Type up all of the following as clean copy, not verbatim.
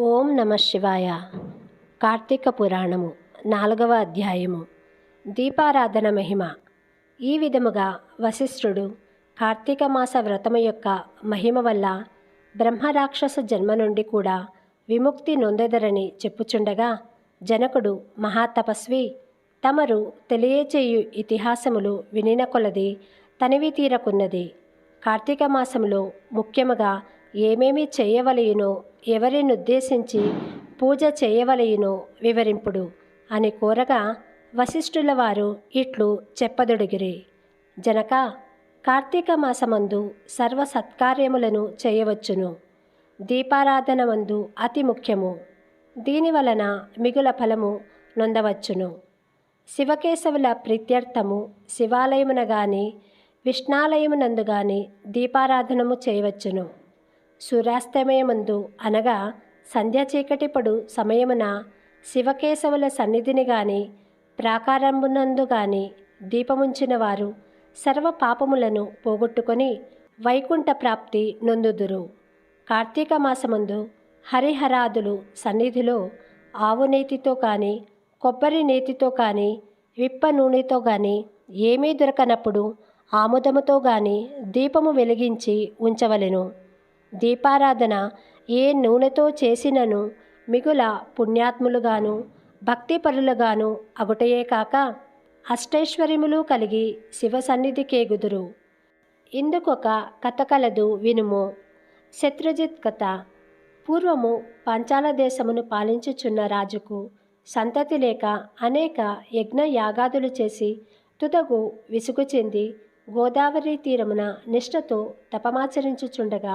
ఓం నమ శివాయ. కార్తీక పురాణము 4వ అధ్యాయము. దీపారాధన మహిమ. ఈ విధముగా వశిష్ఠుడు కార్తీక మాస వ్రతము యొక్క మహిమ వల్ల బ్రహ్మరాక్షస జన్మ నుండి కూడా విముక్తి నొందెదరని చెప్పుచుండగా, జనకుడు మహాతపస్వి, తమరు తెలియచేయు ఇతిహాసములు వినిన కొలది తనివి తీరకున్నది. కార్తీక మాసములో ముఖ్యముగా ఏమేమి చేయవలయునో, ఎవరినుద్దేశించి పూజ చేయవలయునో వివరింపుడు అని కోరగా, వశిష్ఠుల వారు ఇట్లు చెప్పదొడిగిరి. జనక, కార్తీక మాసమందు సర్వ సత్కార్యములను చేయవచ్చును. దీపారాధన మందు అతి ముఖ్యము. దీనివలన మిగుల ఫలము నొందవచ్చును. శివకేశవుల ప్రీత్యర్థము శివాలయమున గాని విష్ణాలయమునందు గాని దీపారాధనము చేయవచ్చును. సూర్యాస్తమయమందు అనగా సంధ్య చీకటి పడు సమయమున శివకేశవుల సన్నిధిని గాని ప్రాకారమునందు గాని దీపముంచిన వారు సర్వ పాపములను పోగొట్టుకొని వైకుంఠ ప్రాప్తి నొందుదురు. కార్తీక మాసమందు హరిహరాదులు సన్నిధిలో ఆవు నేతితో కానీ కొబ్బరి నేతితో కానీ విప్ప నూనెతో కానీ ఏమీ దొరకనప్పుడు ఆముదముతో గాని దీపము వెలిగించి ఉంచవలెను. దీపారాధన ఏ నూనెతో చేసినను మిగుల పుణ్యాత్ములుగాను భక్తిపరులుగాను అగుటయే కాక అష్టైశ్వర్యములు కలిగి శివ సన్నిధికేగుదురు. ఇందుకొక కథ కలదు, వినుము. శత్రుజిత్ కథ. పూర్వము పాంచాల దేశమును పాలించుచున్న రాజుకు సంతతి లేక అనేక యజ్ఞ యాగాదులు చేసి తుదగు విసుగు చెంది గోదావరి తీరమున నిష్ఠతో తపమాచరించుచుండగా,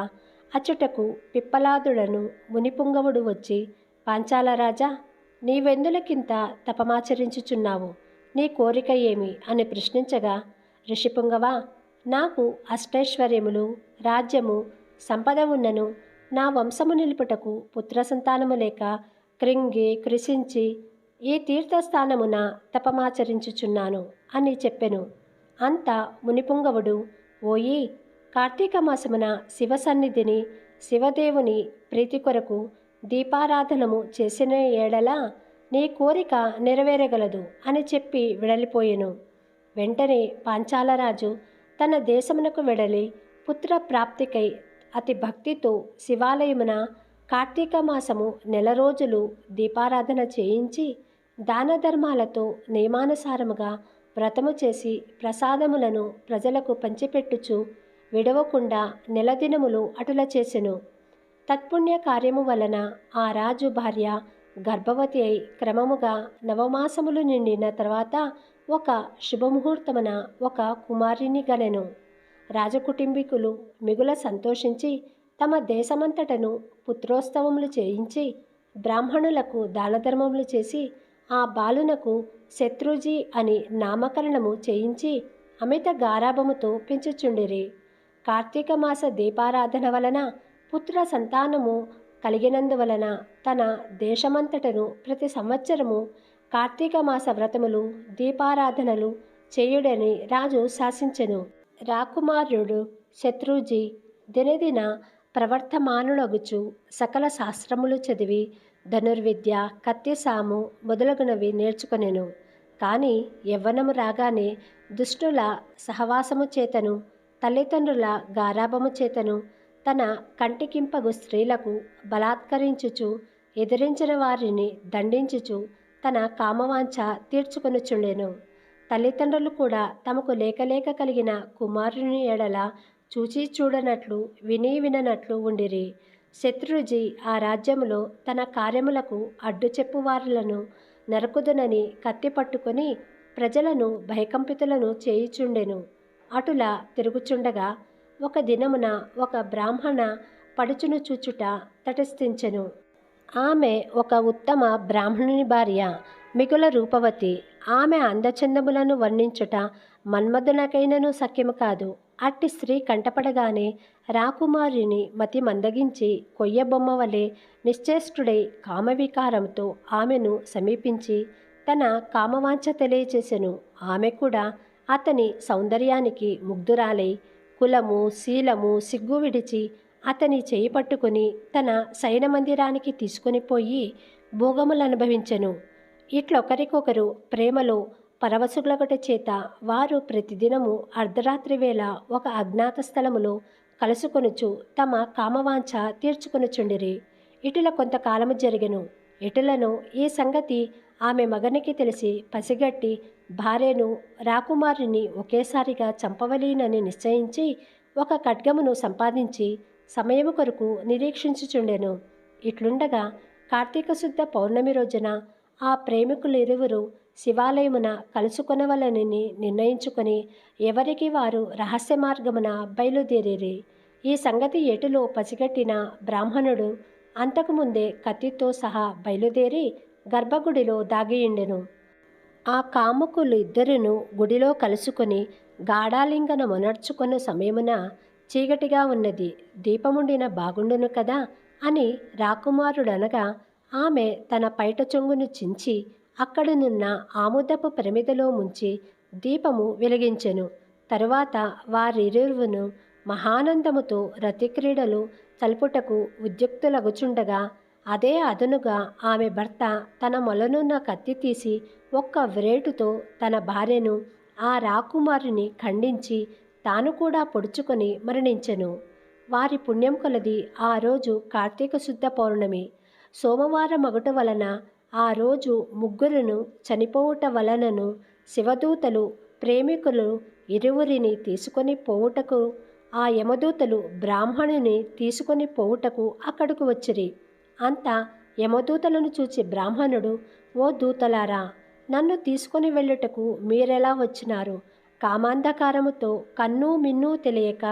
అచ్చుటకు పిప్పలాదుడను మునిపుంగవుడు వచ్చి, పాంచాల రాజా, నీవెందులకింత తపమాచరించుచున్నావు? నీ కోరిక ఏమి అని ప్రశ్నించగా, ఋషిపుంగవా, నాకు అష్టైశ్వర్యములు రాజ్యము సంపద ఉన్నను నా వంశము నిలుపుటకు పుత్ర సంతానము లేక కృంగి కృషించి ఈ తీర్థస్థానమున తపమాచరించుచున్నాను అని చెప్పెను. అంత మునిపుంగవుడు, ఓయి, కార్తీక మాసమున శివ సన్నిధిని శివదేవుని ప్రీతి కొరకు దీపారాధనము చేసిన ఏడల నీ కోరిక నెరవేరగలదు అని చెప్పి వెడలిపోయెను. వెంటనే పాంచాలరాజు తన దేశమునకు వెడలి పుత్ర ప్రాప్తికై అతి భక్తితో శివాలయమున కార్తీక మాసము 1 రోజులు దీపారాధన చేయించి దాన ధర్మాలతో నియమానుసారముగా వ్రతము చేసి ప్రసాదములను ప్రజలకు పంచిపెట్టుచు విడవకుండా 1 దినములు అటుల చేసెను. తత్పుణ్య కార్యము వలన ఆ రాజు భార్య గర్భవతి అయి క్రమముగా 9 మాసములు నిండిన తర్వాత ఒక శుభముహూర్తమున ఒక కుమారుని గనెను. రాజకుటుంబీకులు మిగుల సంతోషించి తమ దేశమంతటను పుత్రోత్సవములు చేయించి బ్రాహ్మణులకు దానధర్మములు చేసి ఆ బాలునకు శత్రుజీ అని నామకరణము చేయించి అమిత గారాభముతో పెంచుచుండిరి. కార్తీక మాస దీపారాధన వలన పుత్ర సంతానము కలిగినందువలన తన దేశమంతటను ప్రతి సంవత్సరము కార్తీక మాస వ్రతములు దీపారాధనలు చేయుడని రాజు శాసించెను. రాకుమారుడు శత్రుజీ దినదిన ప్రవర్తమానుడగుచు సకల శాస్త్రములు చదివి ధనుర్విద్య, కత్తిసాము మొదలగునవి నేర్చుకొనెను. కానీ యవ్వనము రాగానే దుష్టుల సహవాసము చేతను తల్లిదండ్రుల గారాభము చేతను తన కంటికింపగు స్త్రీలకు బలాత్కరించుచు ఎదిరించిన వారిని దండించుచు తన కామవాంఛ తీర్చుకొనుచుండెను. తల్లిదండ్రులు కూడా తమకు లేకలేక కలిగిన కుమారుని ఎడల చూచి చూడనట్లు విని విననట్లు ఉండిరి. శత్రుజీ ఆ రాజ్యములో తన కార్యములకు అడ్డు చెప్పువారులను నరకుదునని కత్తి పట్టుకొని ప్రజలను భయకంపితులను చేయుచుండెను. అటులా తిరుగుచుండగా ఒక దినమున ఒక బ్రాహ్మణ పడుచును చూచుట తటస్థించెను. ఆమె ఒక ఉత్తమ బ్రాహ్మణుని భార్య, మిగుల రూపవతి. ఆమె అందచందములను వర్ణించుట మన్మధునకైనను సఖ్యము కాదు. అట్టి స్త్రీ కంటపడగానే రాకుమారుని మతి మందగించి కొయ్యబొమ్మ వలె నిశ్చేష్టుడై కామవికారంతో ఆమెను సమీపించి తన కామవాంఛ తెలియచేసెను. ఆమె కూడా అతని సౌందర్యానికి ముగ్ధురాలై కులము శీలము సిగ్గు విడిచి అతని చేయి పట్టుకుని తన శయన మందిరానికి తీసుకొని పోయి భోగములు అనుభవించెను. ఇట్లొకరికొకరు ప్రేమలో పరవశులగుట చేత వారు ప్రతిదినము అర్ధరాత్రి వేళ ఒక అజ్ఞాత స్థలములో కలుసుకొనుచు తమ కామవాంఛ తీర్చుకొనుచుండిరి. ఇటుల కొంతకాలము జరిగెను. ఇటులను ఈ సంగతి ఆమె మగనికి తెలిసి పసిగట్టి భార్యను రాకుమారుని ఒకేసారిగా చంపవలెనని నిశ్చయించి ఒక ఖడ్గమును సంపాదించి సమయము కొరకు నిరీక్షించుచుండెను. ఇట్లుండగా కార్తీక శుద్ధ పౌర్ణమి రోజున ఆ ప్రేమికులిరువురు శివాలయమున కలుసుకొనవలనని నిర్ణయించుకొని ఎవరికి వారు రహస్య మార్గమున బయలుదేరిరి. ఈ సంగతి ఎటులో పసిగట్టిన బ్రాహ్మణుడు అంతకుముందే కత్తితో సహా బయలుదేరి గర్భగుడిలో దాగియుండెను. ఆ కాముకులు ఇద్దరును గుడిలో కలుసుకొని గాఢాలింగన మొనర్చుకొన్న సమయమున చీకటిగా ఉన్నది, దీపముండిన బాగుండును కదా అని రాకుమారుడనగా ఆమె తన పైట చెంగును చించి అక్కడనున్న ఆముదపు ప్రమిదలో ముంచి దీపము వెలిగించెను. తరువాత వారిరువును మహానందముతో రతిక్రీడలు తలుపుటకు ఉద్యుక్తులగుచుండగా అదే అదనుగా ఆమె భర్త తన మొలనున్న కత్తి తీసి ఒక్క వ్రేటుతో తన భార్యను ఆ రాకుమారుని ఖండించి తాను కూడా పొడుచుకొని మరణించెను. వారి పుణ్యం కొలది ఆ రోజు కార్తీక శుద్ధ పౌర్ణమి. సోమవారం మగుట వలన ఆ రోజు ముగ్గురును చనిపోవుట వలనను శివదూతలు ప్రేమికులు ఇరువురిని తీసుకొని పోవుటకు ఆ యమదూతలు బ్రాహ్మణుని తీసుకొని పోవుటకు అక్కడకు వచ్చిరి. అంతా యమదూతలను చూచి బ్రాహ్మణుడు, ఓ దూతలారా, నన్ను తీసుకొని వెళ్ళుటకు మీరెలా వచ్చినారు? కామాంధకారముతో కన్ను మిన్ను తెలియక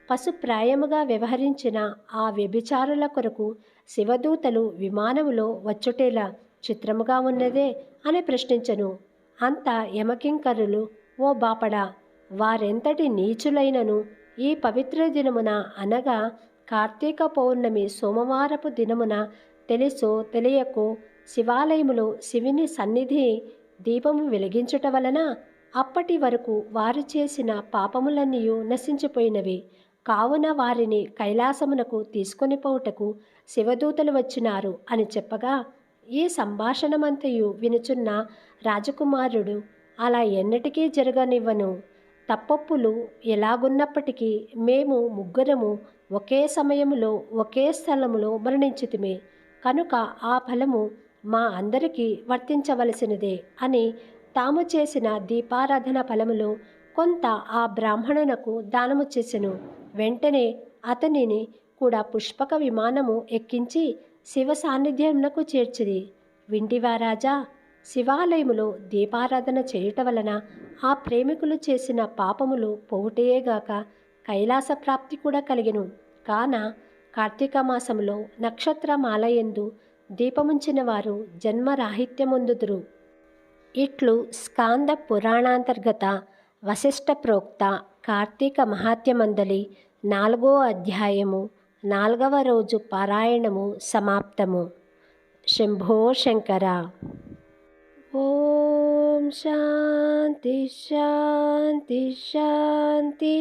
పశుప్రాయముగా వ్యవహరించిన ఆ వ్యభిచారుల కొరకు శివదూతలు విమానములో వచ్చుటేలా చిత్రముగా ఉన్నదే అని ప్రశ్నించెను. అంతా యమకింకరులు, ఓ బాపడా, వారెంతటి నీచులైనను ఈ పవిత్ర దినమున అనగా కార్తీక పౌర్ణమి సోమవారపు దినమున తెలుసో తెలియకో శివాలయములో శివుని సన్నిధి దీపము వెలిగించుట వలన అప్పటి వరకు వారు చేసిన పాపములన్నీ నశించిపోయినవి. కావున వారిని కైలాసమునకు తీసుకొని పోవుటకు శివదూతలు వచ్చినారు అని చెప్పగా ఈ సంభాషణమంతయు వినుచున్న రాజకుమారుడు, అలా ఎన్నటికీ జరగనివ్వను. తప్పొప్పులు ఎలాగున్నప్పటికీ మేము ముగ్గురము ఒకే సమయములో ఒకే స్థలములో మరణించితిమి కనుక ఆ ఫలము మా అందరికీ వర్తించవలసినదే అని తాము చేసిన దీపారాధన ఫలములో కొంత ఆ బ్రాహ్మణునకు దానము చేసెను. వెంటనే అతనిని కూడా పుష్పక విమానము ఎక్కించి శివ సాన్నిధ్యమునకు చేర్చిరి. వింటివా రాజా, శివాలయములో దీపారాధన చేయుట వలన ఆ ప్రేమికులు చేసిన పాపములు పోవుటయేగాక కైలాస ప్రాప్తి కూడా కలిగెను. కాన కార్తీక మాసములో నక్షత్రమాలయందు దీపముంచిన వారు జన్మరాహిత్యమొందుదురు. ఇట్లు స్కాంద పురాణాంతర్గత వశిష్ఠ ప్రోక్త కార్తీక మహాత్యమందలి 4వ అధ్యాయము 4వ రోజు పారాయణము సమాప్తము. శంభో శంకర. ఓం శాంతి శాంతి శాంతి.